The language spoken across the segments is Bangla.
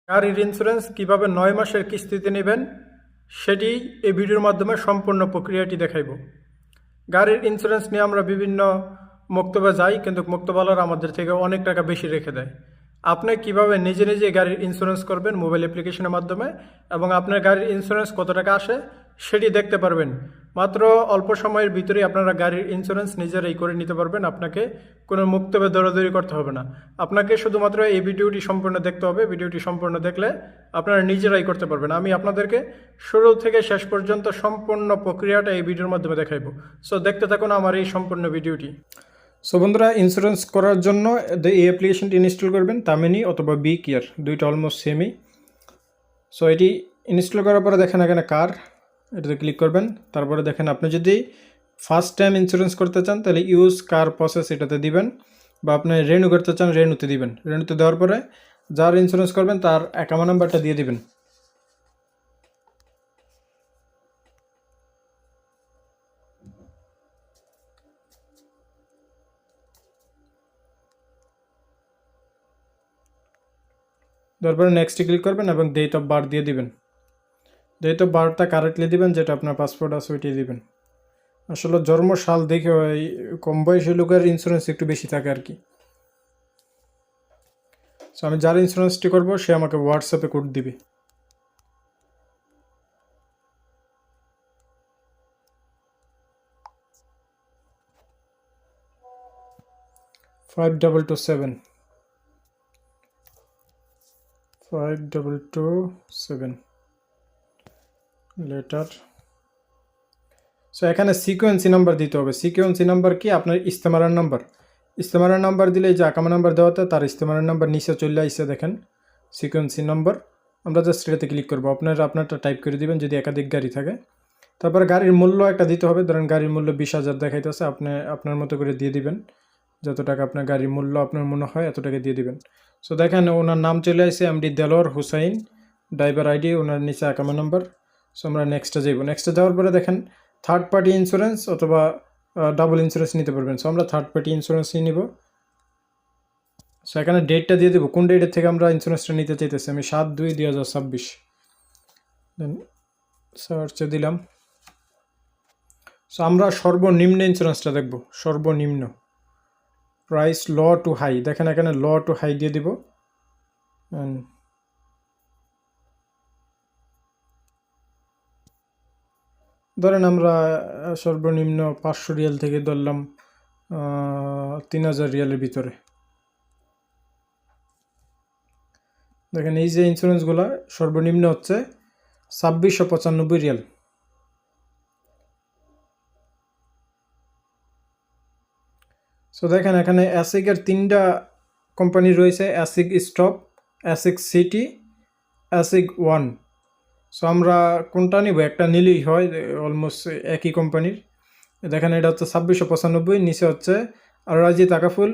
গাড়ির ইন্স্যুরেন্স কিভাবে ৯ মাসের কিস্তিতে নেবেন সেটি এই ভিডিওর মাধ্যমে সম্পূর্ণ প্রক্রিয়াটি দেখাইব। গাড়ির ইন্স্যুরেন্স নিয়ে আমরা বিভিন্ন মক্তবে যাই, কিন্তু মক্তবালারা আমাদের থেকে অনেক টাকা বেশি রেখে দেয়। আপনি কিভাবে নিজে নিজে গাড়ির ইন্স্যুরেন্স করবেন মোবাইল অ্যাপ্লিকেশনের মাধ্যমে এবং আপনার গাড়ির ইন্স্যুরেন্স কত টাকা আসে সেটি দেখতে পারবেন। মাত্র অল্প সময়ের ভিতরেই আপনারা গাড়ির ইন্স্যুরেন্স নিজেরাই করে নিতে পারবেন। আপনাকে কোনো মুক্তবে দৌড়াদৌড়ি করতে হবে না। আপনাকে শুধুমাত্র এই ভিডিওটি সম্পূর্ণ দেখতে হবে। ভিডিওটি সম্পূর্ণ দেখলে আপনারা নিজেরাই করতে পারবেন। আমি আপনাদেরকে শুরু থেকে শেষ পর্যন্ত সম্পূর্ণ প্রক্রিয়াটা এই ভিডিওর মাধ্যমে দেখাইব। সো দেখতে থাকুন আমার এই সম্পূর্ণ ভিডিওটি। সো বন্ধুরা, ইন্স্যুরেন্স করার জন্য এই অ্যাপ্লিকেশনটি ইনস্টল করবেন, তামিনি অথবা বি কেয়ার, দুইটা অলমোস্ট সেমই। সো এটি ইনস্টল করার পরে দেখেন এখানে কার, এটাতে ক্লিক করবেন। তারপরে দেখেন আপনি যদি ফার্স্ট টাইম ইন্স্যুরেন্স করতে চান তাহলে ইউজ কার প্রসেস এটাতে দিবেন, বা আপনি রেনু করতে চান রেনুতে দিবেন। রেনুতে দেওয়ার পরে যার ইন্স্যুরেন্স করবেন তার অ্যাকাউন্ট নাম্বারটা দিয়ে দিবেন। তারপরে নেক্সটে ক্লিক করবেন এবং ডেট অফ বার্থ দিয়ে দিবেন। ডেট অফ বার্থটা কারেক্টলি দিবেন, যেটা আপনার পাসপোর্ট আছে ওইটাই দিবেন। আসলে জন্ম সাল দেখে ওই কম বয়সী লোকের ইন্স্যুরেন্স একটু বেশি থাকে আর কি। সো আমি যার ইন্স্যুরেন্সটি করবো সে আমাকে হোয়াটসঅ্যাপে কোড দিবে। Five double two seven letter. So এখানে সিকোয়েন্সি নাম্বার দিতে হবে। সিকোয়েন্সি নাম্বার কি? আপনার ইস্তেমারের নাম্বার। ইস্তেমারের নাম্বার দিলে যে আকামা নাম্বার দেওয়াতে তার ইস্তেমারের নাম্বার নিচে চলে আসছে, দেখেন সিকোয়েন্সি নাম্বার। আমরা জাস্ট এটাতে ক্লিক করবো। আপনারটা টাইপ করে দিবেন যদি একাধিক গাড়ি থাকে। তারপরে গাড়ির মূল্য একটা দিতে হবে। ধরেন গাড়ির মূল্য 20,000 দেখাইতেছে, আপনি আপনার মতো করে দিয়ে দিবেন। যত টাকা আপনার গাড়ির মূল্য আপনার মনে হয় এত টাকা দিয়ে দিবেন। সো দেখেন ওনার নাম চলে আসছে MD Delwar Hussain, driver ID, ওনার নিচে আকামা নাম্বার। সো আমরা নেক্সটে যাইব। নেক্সটে যাওয়ার পরে দেখেন থার্ড পার্টি ইন্স্যুরেন্স অথবা ডাবল ইন্স্যুরেন্স নিতে পারবেন। সো আমরা থার্ড পার্টি ইন্স্যুরেন্সই নিব। সো এখানে ডেটটা দিয়ে দেবো, কোন ডেটের থেকে আমরা ইন্স্যুরেন্সটা নিতে চাইতেছি। আমি 7/2/2026 দেন সার্চে দিলাম। সো আমরা সর্বনিম্ন ইন্স্যুরেন্সটা দেখব, সর্বনিম্ন প্রাইস ল টু হাই। দেখেন এখানে ল টু হাই দিয়ে দিব। ধরেন আমরা সর্বনিম্ন 500 রিয়াল থেকে ধরলাম 3000 রিয়ালের ভিতরে। দেখেন এই যে ইন্স্যুরেন্সগুলো সর্বনিম্ন হচ্ছে 2695 রিয়াল। সো দেখেন এখানে অ্যাসিকের 3টা কোম্পানি রয়েছে, অ্যাসিক স্টপ, অ্যাসিক সিটি, অ্যাসিক ওয়ান। সো আমরা কোনটা নিব? একটা নিলেই হয়, অলমোস্ট একই কোম্পানির। দেখেন এটা হচ্ছে 2695, নিচে হচ্ছে আর রাজি তাকাফুল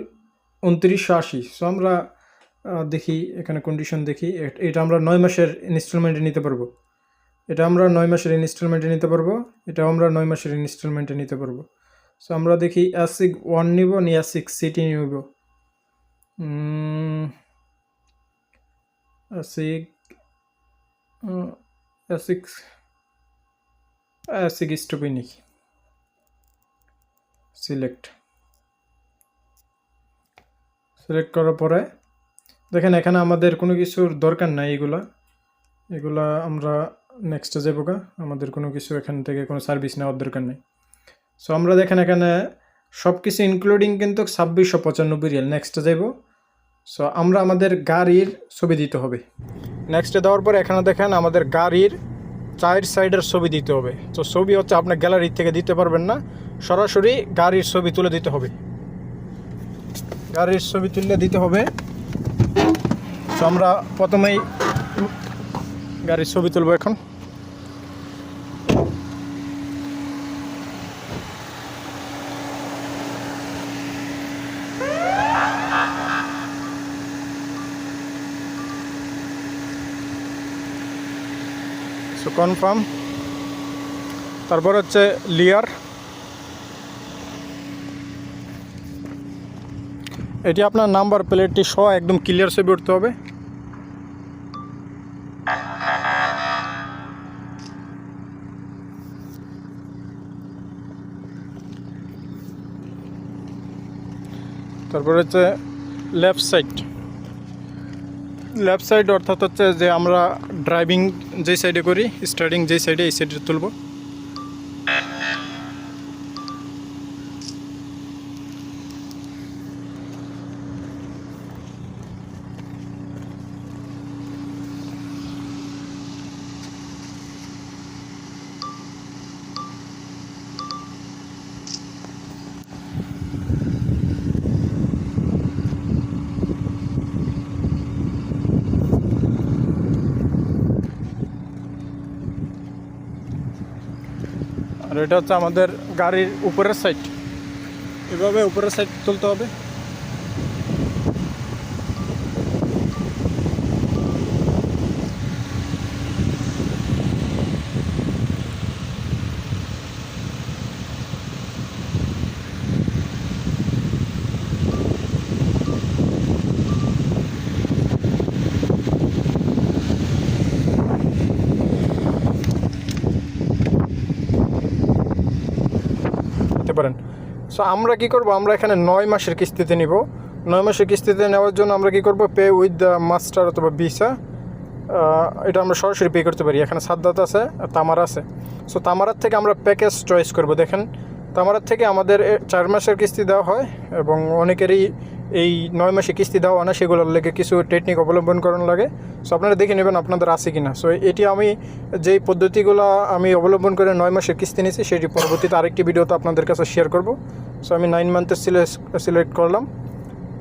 2980। সো আমরা দেখি এখানে কন্ডিশন দেখি। এটা আমরা 9 মাসের ইনস্টলমেন্টে নিতে পারবো। এটা আমরা 9 মাসের ইনস্টলমেন্টে নিতে পারবো। এটাও আমরা 9 মাসের ইনস্টলমেন্টে নিতে পারবো। সো আমরা দেখি অ্যাসিক ওয়ান নিব নি অ্যাসিক সিটি নিব। অ্যাসিক স্টপই নিই, সিলেক্ট করার পরে দেখেন এখানে আমাদের কোনো কিছুর দরকার নাই। এগুলা আমরা নেক্সটে যাবো গা, আমাদের কোনো কিছু এখান থেকে কোনো সার্ভিস নেওয়ার দরকার নেই। সো আমরা দেখেন এখানে সব কিছু ইনক্লুডিং কিন্তু 2695 রিয়াল। নেক্সটে যাব। সো আমরা আমাদের গাড়ির ছবি দিতে হবে। নেক্সটে দেওয়ার পরে এখানে দেখেন আমাদের গাড়ির 4 সাইডের ছবি দিতে হবে। তো ছবি হচ্ছে আপনার গ্যালারির থেকে দিতে পারবেন না, সরাসরি গাড়ির ছবি তুলে দিতে হবে। গাড়ির ছবি তুলে দিতে হবে। তো আমরা প্রথমেই গাড়ির ছবি তুলব এখন। So confirm. তারপর হচ্ছে লিয়ার, এটি আপনার নাম্বার প্লেটটি সহ একদম ক্লিয়ার ছবি উঠতে হবে। তারপরে হচ্ছে লেফট সাইড অর্থাৎ হচ্ছে যে আমরা ড্রাইভিং যেই সাইডে করি, স্টার্টিং যেই সাইডে, এই সাইডে তুলব। আর এটা হচ্ছে আমাদের গাড়ির উপরের সাইড, এভাবে উপরের সাইড তুলতে হবে। পারেন। সো আমরা কি করব, আমরা এখানে 9 মাসের কিস্তিতে নিব। 9 মাসের কিস্তিতে নেওয়ার জন্য আমরা কি করব, পে উইথ দ্য মাস্টার অথবা ভিসা, এটা আমরা সরাসরি পে করতে পারি। এখানে সাদ্দাত আছে, তামারা আছে। সো তামারার থেকে আমরা প্যাকেজ চয়েস করব। দেখেন, তামারার থেকে আমাদের 4 মাসের কিস্তি দেওয়া হয় এবং অনেকেরই এই 9 মাসে কিস্তি দেওয়া হয় না, সেগুলোর লেগে কিছু টেকনিক অবলম্বন করানো লাগে। সো আপনারা দেখে নেবেন আপনাদের আছে কি না। সো এটি আমি যেই পদ্ধতিগুলো আমি অবলম্বন করে 9 মাসের কিস্তি নিয়েছি, সেটি পরবর্তীতে আরেকটি ভিডিওতে আপনাদের কাছে শেয়ার করব। সো আমি 9 মান্থের সিলেক্ট করলাম,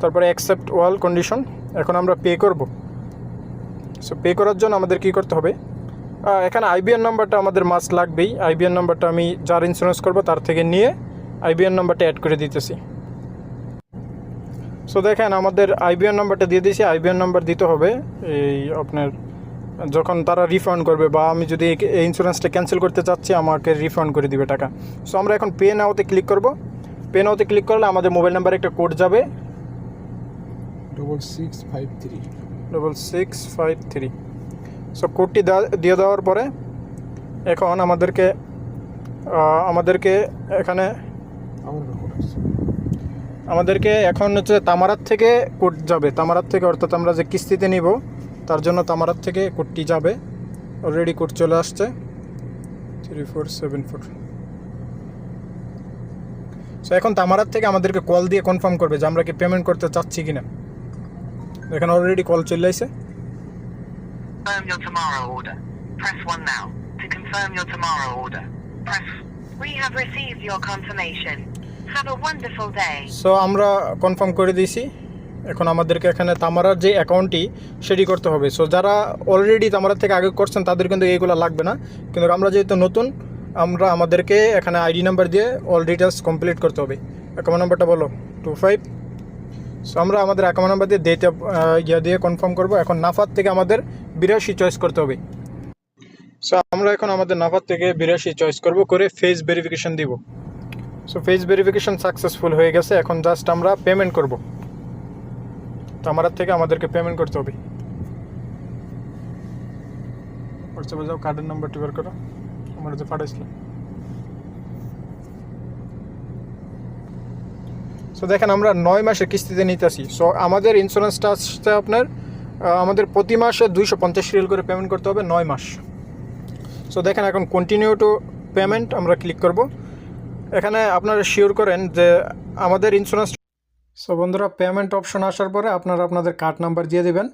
তারপরে অ্যাকসেপ্ট ওয়াল কন্ডিশন। এখন আমরা পে করব। সো পে করার জন্য আমাদের কি করতে হবে, এখানে আইবিএন নাম্বারটা আমাদের মাস্ট লাগবেই। আইবিএন নাম্বারটা আমি যার ইন্স্যুরেন্স করব তার থেকে নিয়ে আইবিএন নাম্বারটা অ্যাড করে দিতেছি। সো দেখেন আমাদের আইবিএন নাম্বারটা দিয়ে দিয়েছি। আইবিএন নাম্বার দিতে হবে এই আপনার যখন তারা রিফান্ড করবে, বা আমি যদি এই ইন্স্যুরেন্সটা ক্যান্সেল করতে চাচ্ছি, আমাকে রিফান্ড করে দিবে টাকা। সো আমরা এখন পে নাওতে ক্লিক করব। পে নাওতে ক্লিক করলে আমাদের মোবাইল নাম্বারে একটা কোড যাবে 6653। সো কোডটি দিয়ে দেওয়ার পরে এখন আমাদেরকে এখন হচ্ছে তামারাত থেকে কোড যাবে। তামারাত থেকে, অর্থাৎ আমরা যে কিস্তিতে নিব তার জন্য তামারাত থেকে কোডটি যাবে। অলরেডি কোড চলে আসছে 3474। সো এখন তামারাত থেকে আমাদেরকে কল দিয়ে কনফার্ম করবে যে আমরা কি পেমেন্ট করতে চাচ্ছি কিনা। দেখেন অলরেডি কল চলে আসছে। Confirm your tomorrow order. Press 1 now. To confirm your tomorrow order, press. We have received your confirmation. Have a wonderful day. So আমরা কনফার্ম করে দিয়েছি। এখন আমাদেরকে এখানে তামারার যে অ্যাকাউন্টটি সেটি করতে হবে। সো যারা অলরেডি তামারার থেকে আগে করছেন তাদের কিন্তু এইগুলো লাগবে না, কিন্তু আমরা যেহেতু নতুন, আমাদেরকে এখানে আইডি নাম্বার দিয়ে অল ডিটেলস কমপ্লিট করতে হবে। অ্যাকাউন্ট নাম্বারটা বলো 25। সো আমরা আমাদের অ্যাকাউন্ট নাম্বার দিয়ে দিয়ে কনফার্ম করব। এখন নাফাত থেকে আমাদের 82 চয়েস করতে হবে। সো আমরা এখন আমাদের নাফাত থেকে 82 চয়েস করব, করে ফেস ভেরিফিকেশন দিব। সো ফেস ভেরিফিকেশন সাকসেসফুল হয়ে গেছে। এখন জাস্ট আমরা পেমেন্ট করব। তো আমার থেকে আমাদেরকে পেমেন্ট করতে হবে। হোয়াটসঅ্যাপে যাও, কার্ডের নাম্বারটি বের করো, আমার যে পাঠাইছিলাম। সো দেখেন আমরা 9 মাসের কিস্তিতে নিতেছি। সো আমাদের ইন্স্যুরেন্সটা আসছে আপনার আমাদের প্রতি মাসে 250 রিয়াল করে পেমেন্ট করতে হবে 9 মাস। সো দেখেন এখন কন্টিনিউ টু পেমেন্ট আমরা ক্লিক করব। এখানে আপনারা শিওর করেন যে আমাদের ইন্স্যুরেন্স। সো বন্ধুরা, পেমেন্ট অপশন আসার পরে আপনারা আপনাদের কার্ড নাম্বার দিয়ে দেবেন।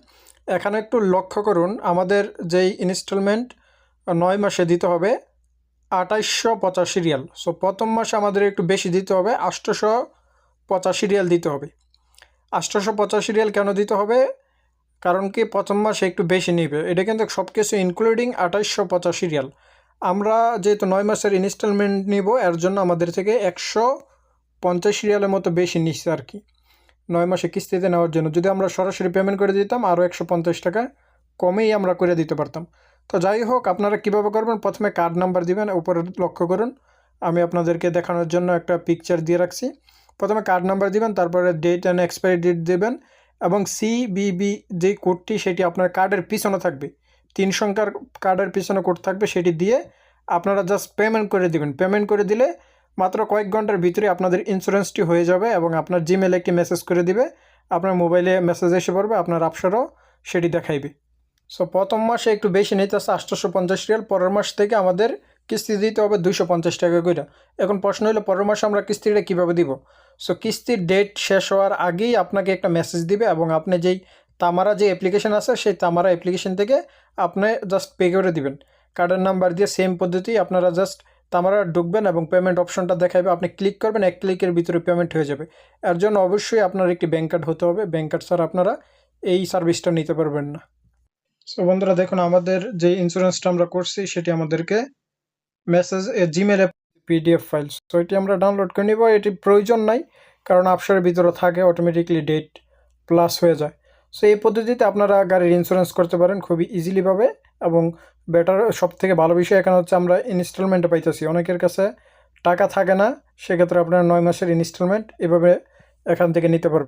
এখানে একটু লক্ষ্য করুন, আমাদের যেই ইনস্টলমেন্ট 9 মাসে দিতে হবে 2885 রিয়াল। সো প্রথম মাসে আমাদের একটু বেশি দিতে হবে, 885 রিয়াল দিতে হবে। 885 রিয়াল কেন দিতে হবে, কারণ কি প্রথম মাসে একটু বেশি নিবে। এটা কিন্তু সব কিছু ইনক্লুডিং 2885 রিয়াল। আমরা যেহেতু 9 মাসের ইনস্টলমেন্ট নিব, এর জন্য আমাদের থেকে 150 রিয়ালের মতো বেশি নিচ্ছে আর কি 9 মাসে কিস্তিতে নেওয়ার জন্য। যদি আমরা সরাসরি পেমেন্ট করে দিতাম আরও 150 টাকা কমেই আমরা করে দিতে পারতাম। তো যাই হোক, আপনারা কীভাবে করবেন, প্রথমে কার্ড নাম্বার দিবেন। উপরে লক্ষ্য করুন, আমি আপনাদেরকে দেখানোর জন্য একটা পিকচার দিয়ে রাখছি। প্রথমে কার্ড নাম্বার দিবেন, তারপরে ডেট অ্যান্ড এক্সপায়ারি ডেট দেবেন, এবং সিবিবি যে কোডটি সেটি আপনার কার্ডের পিছনে থাকবে, 3 সংখ্যার কার্ডের পিছনে কোড থাকবে, সেটি দিয়ে আপনারা জাস্ট পেমেন্ট করে দিবেন। পেমেন্ট করে দিলে মাত্র কয়েক ঘন্টার ভিতরে আপনাদের ইন্স্যুরেন্সটি হয়ে যাবে এবং আপনার জিমেলে একটি মেসেজ করে দিবে, আপনার মোবাইলে মেসেজ এসে পড়বে, আপনার আপসারও সেটি দেখাইবে। সো প্রথম মাসে একটু বেশি নিতেছে 850 রিয়াল, পরের মাস থেকে আমাদের কিস্তি দিতে হবে 250 টাকা করে। এখন প্রশ্ন হলো পরের মাসে আমরা কিস্তিটা কীভাবে দিব? সো কিস্তির ডেট শেষ হওয়ার আগেই আপনাকে একটা মেসেজ দিবে এবং আপনি যেই তামারা যে অ্যাপ্লিকেশন আছে সেই তামারা অ্যাপ্লিকেশন থেকে আপনি জাস্ট পে করে দিবেন কার্ডের নাম্বার দিয়ে। সেম পদ্ধতি আপনারা জাস্ট তামারা ঢুকবেন এবং পেমেন্ট অপশনটা দেখাবে, আপনি ক্লিক করবেন, এক ক্লিকের ভিতরে পেমেন্ট হয়ে যাবে। এর জন্য অবশ্যই আপনার একটি ব্যাঙ্ক কার্ড হতে হবে, ব্যাঙ্ক কার্ড ছাড়া আপনারা এই সার্ভিসটা নিতে পারবেন না। সো বন্ধুরা দেখুন, আমাদের যে ইন্স্যুরেন্সটা আমরা করছি সেটি আমাদেরকে মেসেজ জিমেলে পিডিএফ ফাইলস, তো এটি আমরা ডাউনলোড করে নিব। এটি প্রয়োজন নাই কারণ আপসারের ভিতরে থাকে, অটোমেটিকলি ডেট প্লাস হয়ে যায়। সো এই পদ্ধতিতে আপনারা গাড়ির ইন্স্যুরেন্স করতে পারেন খুবই ইজিলিভাবে এবং বেটার। সব থেকে ভালো বিষয় এখানে হচ্ছে আমরা ইনস্টলমেন্টে পাইতেছি, অনেকের কাছে টাকা থাকে না, সেক্ষেত্রে আপনারা 9 মাসের ইনস্টলমেন্ট এভাবে এখান থেকে নিতে পারবেন।